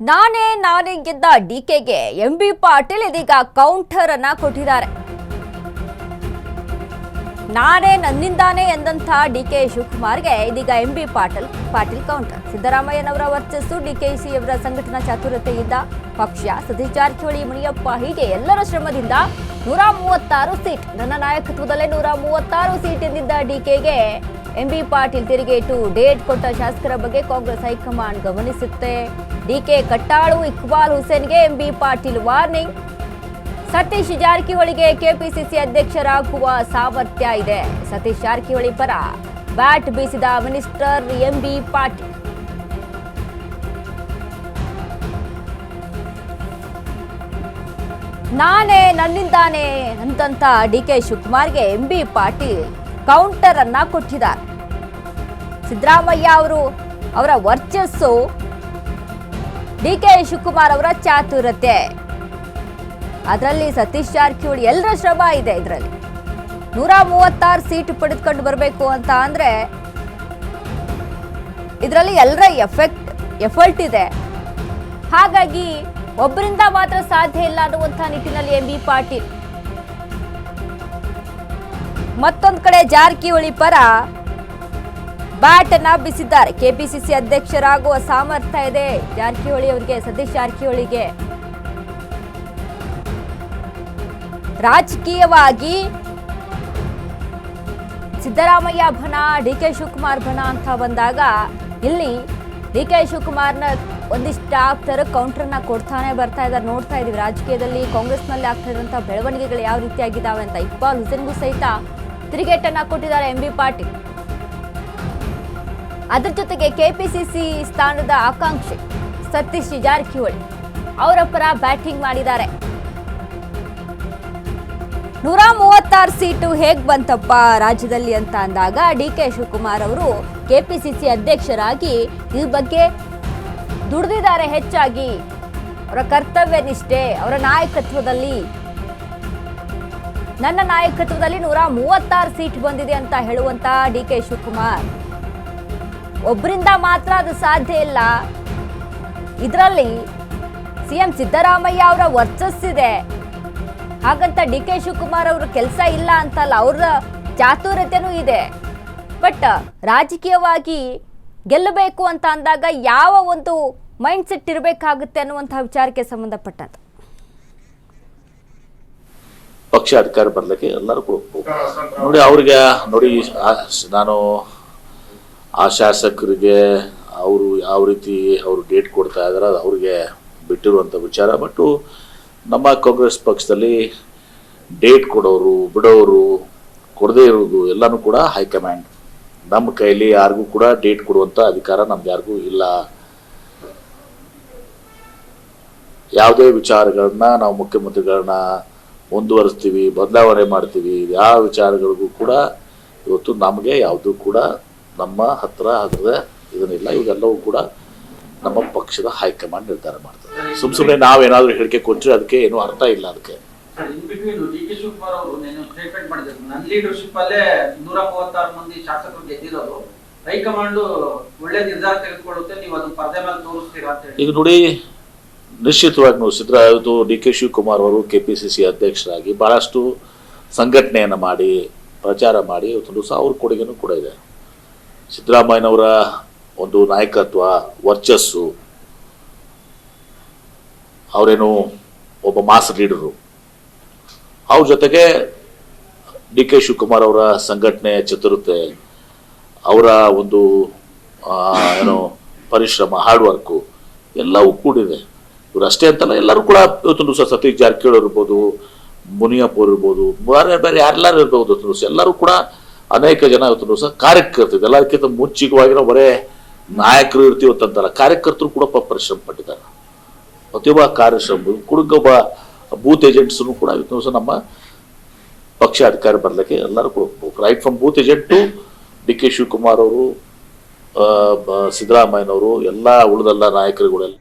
ನಾನೇ ಗೆದ್ದ ಡಿಕೆಗೆ ಎಂಬಿ ಪಾಟೀಲ್ ಇದೀಗ ಕೌಂಟರ್ ಅನ್ನ ಕೊಟ್ಟಿದ್ದಾರೆ. ನಾನೇ ನನ್ನಿಂದಾನೇ ಎಂದಂತ ಡಿಕೆ ಶಿವಕುಮಾರ್ಗೆ ಇದೀಗ ಎಂಬಿ ಪಾಟೀಲ್ ಕೌಂಟರ್. ಸಿದ್ದರಾಮಯ್ಯನವರ ವರ್ಚಸ್ಸು, ಡಿಕೆಶಿಯವರ ಸಂಘಟನಾ ಚಾತುರ್ಯತೆಯಿಂದ ಪಕ್ಷ, ಸತೀಶ್ ಜಾರಕಿಹೊಳಿ, ಮುನಿಯಪ್ಪ ಹೀಗೆ ಎಲ್ಲರ ಶ್ರಮದಿಂದ 136 ಸೀಟ್, ನನ್ನ ನಾಯಕತ್ವದಲ್ಲೇ 136 ಸೀಟ್ ಎಂದಿದ್ದ ಡಿಕೆಗೆ ಎಂಬಿ ಪಾಟೀಲ್ ತಿರುಗೇಟು. ಡೇಟ್ ಕೊಟ್ಟ ಶಾಸಕರ ಬಗ್ಗೆ ಕಾಂಗ್ರೆಸ್ ಹೈಕಮಾಂಡ್ ಗಮನಿಸುತ್ತೆ. ಡಿಕೆ ಕಟ್ಟಾಳು ಇಕ್ಬಾಲ್ ಹುಸೇನ್ಗೆ ಎಂಬಿ ಪಾಟೀಲ್ ವಾರ್ನಿಂಗ್. ಸತೀಶ್ ಜಾರಕಿಹೊಳಿಗೆ ಕೆಪಿಸಿಸಿ ಅಧ್ಯಕ್ಷರಾಗುವ ಸಾಮರ್ಥ್ಯ ಇದೆ. ಸತೀಶ್ ಜಾರಕಿಹೊಳಿ ಪರ ಬ್ಯಾಟ್ ಬೀಸಿದ ಮಿನಿಸ್ಟರ್ ಎಂಬಿ ಪಾಟೀಲ್. ನಾನೇ ನನ್ನಿಂದಾನೇ ಅಂತಂತ ಡಿಕೆ ಶಿವಕುಮಾರ್ಗೆ ಎಂಬಿ ಪಾಟೀಲ್ ಕೌಂಟರ್ ಅನ್ನ ಕೊಟ್ಟಿದ್ದಾರೆ. ಸಿದ್ದರಾಮಯ್ಯ ಅವರ ವರ್ಚಸ್ಸು, ಡಿಕೆ ಶಿವಕುಮಾರ್ ಅವರ ಚಾತುರ್ಯತೆ, ಅದರಲ್ಲಿ ಸತೀಶ್ ಜಾರಕಿಹೊಳಿ ಎಲ್ಲರ ಶ್ರಮ ಇದೆ. ಇದರಲ್ಲಿ 136 ಸೀಟ್ ಪಡೆದುಕೊಂಡು ಬರಬೇಕು ಅಂತ ಅಂದ್ರೆ ಇದರಲ್ಲಿ ಎಲ್ಲರ ಎಫರ್ಟ್ ಇದೆ. ಹಾಗಾಗಿ ಒಬ್ಬರಿಂದ ಮಾತ್ರ ಸಾಧ್ಯ ಇಲ್ಲ ಅನ್ನುವಂಥ ನಿಟ್ಟಿನಲ್ಲಿ ಎಂಬಿ ಪಾಟೀಲ್. ಮತ್ತೊಂದು ಕಡೆ ಜಾರಕಿಹೊಳಿ ಪರ ಬ್ಯಾಟ್ ಅನ್ನ ಬೀಸಿದ್ದಾರೆ. ಕೆಪಿಸಿಸಿ ಅಧ್ಯಕ್ಷರಾಗುವ ಸಾಮರ್ಥ್ಯ ಇದೆ ಜಾರಕಿಹೊಳಿ ಅವರಿಗೆ, ಸತೀಶ್ ಜಾರಕಿಹೊಳಿಗೆ. ರಾಜಕೀಯವಾಗಿ ಸಿದ್ದರಾಮಯ್ಯ ಬಣ, ಡಿಕೆ ಶಿವಕುಮಾರ್ ಬಣ ಅಂತ ಬಂದಾಗ ಇಲ್ಲಿ ಡಿಕೆ ಶಿವಕುಮಾರ್ನ ಒಂದಿಷ್ಟು ಆಪ್ತರ ಕೌಂಟರ್ನ ಕೊಡ್ತಾನೆ ಬರ್ತಾ ಇದ್ದಾರೆ. ನೋಡ್ತಾ ಇದೀವಿ ರಾಜಕೀಯದಲ್ಲಿ ಕಾಂಗ್ರೆಸ್ನಲ್ಲಿ ಆಗ್ತಾ ಇರುವಂತಹ ಬೆಳವಣಿಗೆಗಳು ಯಾವ ರೀತಿಯಾಗಿದ್ದಾವೆ ಅಂತ. ಇಕ್ಬಾಲ್ ಹುಸೇನ್ಗೂ ಸಹಿತ ತಿರುಗೇಟನ್ನ ಕೊಟ್ಟಿದ್ದಾರೆ ಎಂಬಿ ಪಾಟೀಲ್. ಅದರ ಜೊತೆಗೆ ಕೆಪಿಸಿಸಿ ಸ್ಥಾನದ ಆಕಾಂಕ್ಷಿ ಸತೀಶ್ ಜಾರಕಿಹೊಳಿ ಅವರ ಪರ ಬ್ಯಾಟಿಂಗ್ ಮಾಡಿದ್ದಾರೆ. 136 ಸೀಟು ಹೇಗ್ ಬಂತಪ್ಪ ರಾಜ್ಯದಲ್ಲಿ ಅಂತ ಅಂದಾಗ ಡಿಕೆ ಶಿವಕುಮಾರ್ ಅವರು ಕೆಪಿಸಿಸಿ ಅಧ್ಯಕ್ಷರಾಗಿ ಈ ಬಗ್ಗೆ ದುಡಿದಿದ್ದಾರೆ. ಹೆಚ್ಚಾಗಿ ಅವರ ಕರ್ತವ್ಯ ನಿಷ್ಠೆ, ಅವರ ನಾಯಕತ್ವದಲ್ಲಿ, ನನ್ನ ನಾಯಕತ್ವದಲ್ಲಿ 136 ಸೀಟ್ ಬಂದಿದೆ ಅಂತ ಹೇಳುವಂತ ಡಿಕೆ ಶಿವಕುಮಾರ್, ಒಬ್ಬರಿಂದ ಮಾತ್ರ ಅದು ಸಾಧ್ಯ ಇಲ್ಲ. ಇದರಲ್ಲಿ ಸಿಎಂ ಸಿದ್ದರಾಮಯ್ಯ ಅವರ ವರ್ಚಸ್ಸಿದೆ. ಹಾಗಂತ ಡಿಕೆ ಶಿವಕುಮಾರ್ ಅವ್ರ ಕೆಲಸ ಇಲ್ಲ ಅಂತಲ್ಲ, ಅವರ ಚಾತುರ್ಯತೆನೂ ಇದೆ. ಬಟ್ ರಾಜಕೀಯವಾಗಿ ಗೆಲ್ಲಬೇಕು ಅಂತ ಅಂದಾಗ ಯಾವ ಒಂದು ಮೈಂಡ್ ಸೆಟ್ ಇರಬೇಕಾಗುತ್ತೆ ಅನ್ನುವಂತಹ ವಿಚಾರಕ್ಕೆ ಸಂಬಂಧಪಟ್ಟಂತೆ ಪಕ್ಷ ಅಧಿಕಾರ ಬರ್ಲಿಕ್ಕೆ ಎಲ್ಲರಿಗೂ ನೋಡಿ, ಅವ್ರಿಗೆ ನೋಡಿ, ನಾನು ಆ ಶಾಸಕರಿಗೆ ಅವರು ಯಾವ ರೀತಿ ಅವರು ಡೇಟ್ ಕೊಡ್ತಾ ಇದ್ದಾರೆ ಅದು ಅವ್ರಿಗೆ ಬಿಟ್ಟಿರುವಂಥ ವಿಚಾರ. ಬಟ್ ನಮ್ಮ ಕಾಂಗ್ರೆಸ್ ಪಕ್ಷದಲ್ಲಿ ಡೇಟ್ ಕೊಡೋರು, ಬಿಡೋರು, ಕೊಡದೇ ಇರೋದು ಎಲ್ಲನೂ ಕೂಡ ಹೈಕಮಾಂಡ್. ನಮ್ಮ ಕೈಲಿ ಯಾರಿಗೂ ಕೂಡ ಡೇಟ್ ಕೊಡುವಂಥ ಅಧಿಕಾರ ನಮ್ಗೆ ಯಾರಿಗೂ ಇಲ್ಲ. ಯಾವುದೇ ವಿಚಾರಗಳನ್ನ ನಾವು ಮುಖ್ಯಮಂತ್ರಿಗಳನ್ನ ಮುಂದುವರಿಸ್ತೀವಿ, ಬದಲಾವಣೆ ಮಾಡ್ತೀವಿ. ಯಾವ ವಿಚಾರಗಳಿಗೂ ಕೂಡ ಇವತ್ತು ನಮಗೆ ಯಾವುದೂ ಕೂಡ ನಮ್ಮ ಹತ್ರ ಇದನ್ನಿಲ್ಲ. ಇವೆಲ್ಲವೂ ಕೂಡ ನಮ್ಮ ಪಕ್ಷದ ಹೈಕಮಾಂಡ್ ನಿರ್ಧಾರ ಮಾಡ್ತಾರೆ. ಸುಮ್ಮನೆ ನಾವೇನಾದ್ರೂ ಹೇಳಿಕೆ ಕೊಟ್ಟರೆ ಅದಕ್ಕೆ ಏನೂ ಅರ್ಥ ಇಲ್ಲ. ಅದಕ್ಕೆ ಡಿಕೆ ಶಿವಕುಮಾರ್ ಅವರು ಸ್ಟೇಟ್ಮೆಂಟ್ ಮಾಡಿದ್ರು, ನನ್ನ ಲೀಡರ್ಶಿಪ್ ಅಲ್ಲೇ 136 ಮಂದಿ ಶಾಸಕರು ಗೆದ್ದಿರೋದು, ಹೈಕಮಾಂಡ್ ಒಳ್ಳೆ ನಿರ್ಧಾರ ತೆಗೆದುಕೊಳ್ಳುತ್ತೆ, ನೀವು ಅದನ್ನ ಪರದೆ ಮೇಲೆ ತೋರಿಸ್ತೀರಾ ಅಂತ ಹೇಳಿ. ಈಗ ನೋಡಿ, ನಿಶ್ಚಿತವಾಗಿ ಡಿಕೆ ಶಿವಕುಮಾರ್ ಅವರು ಕೆಪಿಸಿಸಿ ಅಧ್ಯಕ್ಷರಾಗಿ ಬಹಳಷ್ಟು ಸಂಘಟನೆಯನ್ನು ಮಾಡಿ, ಪ್ರಚಾರ ಮಾಡಿ ಇವತ್ತೊಂದು ದಿವಸ ಅವ್ರ ಕೊಡುಗೆನೂ ಕೂಡ ಇದೆ. ಸಿದ್ದರಾಮಯ್ಯನವರ ಒಂದು ನಾಯಕತ್ವ, ವರ್ಚಸ್ಸು, ಅವರೇನು ಒಬ್ಬ ಮಾಸ್ ಲೀಡರು, ಅವ್ರ ಜೊತೆಗೆ ಡಿ ಕೆ ಶಿವಕುಮಾರ್ ಅವರ ಸಂಘಟನೆ ಚತುರತೆ, ಅವರ ಒಂದು ಪರಿಶ್ರಮ, ಹಾರ್ಡ್ ವರ್ಕು ಎಲ್ಲವೂ ಕೂಡಿದೆ. ಇವರು ಅಷ್ಟೇ ಅಂತಲ್ಲ, ಎಲ್ಲರೂ ಕೂಡ ಇವತ್ತೊಂದು ದಿವಸ ಸತೀಶ್ ಜಾರಕಿಹೊಳಿ ಇರ್ಬೋದು, ಮುನಿಯಪ್ಪ ಇರ್ಬೋದು, ಬೇರೆ ಬೇರೆ ಯಾರೆಲ್ಲರೂ ಇರ್ಬೋದು, ಇವತ್ತೊಂದು ದಿವಸ ಎಲ್ಲರೂ ಕೂಡ ಅನೇಕ ಜನ ಇವತ್ತೊಂದು ದಿವಸ ಕಾರ್ಯಕರ್ತರು, ಎಲ್ಲದಕ್ಕಿಂತ ಮುಂಚಿತವಾಗಿರೋ ಬರೇ ನಾಯಕರು ಇರ್ತೀವತ್ತಂತಲ್ಲ, ಕಾರ್ಯಕರ್ತರು ಕೂಡ ಪರಿಶ್ರಮ ಪಟ್ಟಿದ್ದಾರೆ. ಪ್ರತಿಯೊಬ್ಬ ಕಾರ್ಯಶ್ರಮ ಕುಡುಗೊಬ್ಬ ಬೂತ್ ಏಜೆಂಟ್ಸ್ನು ಕೂಡ ಇವತ್ತು ದಿವಸ ನಮ್ಮ ಪಕ್ಷ ಅಧಿಕಾರ ಬರಲಿಕ್ಕೆ ಎಲ್ಲರೂ ಕೂಡ right from booth agent to D K Shivakumar ಅವರು, ಸಿದ್ದರಾಮಯ್ಯನವರು, ಎಲ್ಲ ಉಳಿದೆಲ್ಲ ನಾಯಕರುಗಳೆಲ್ಲ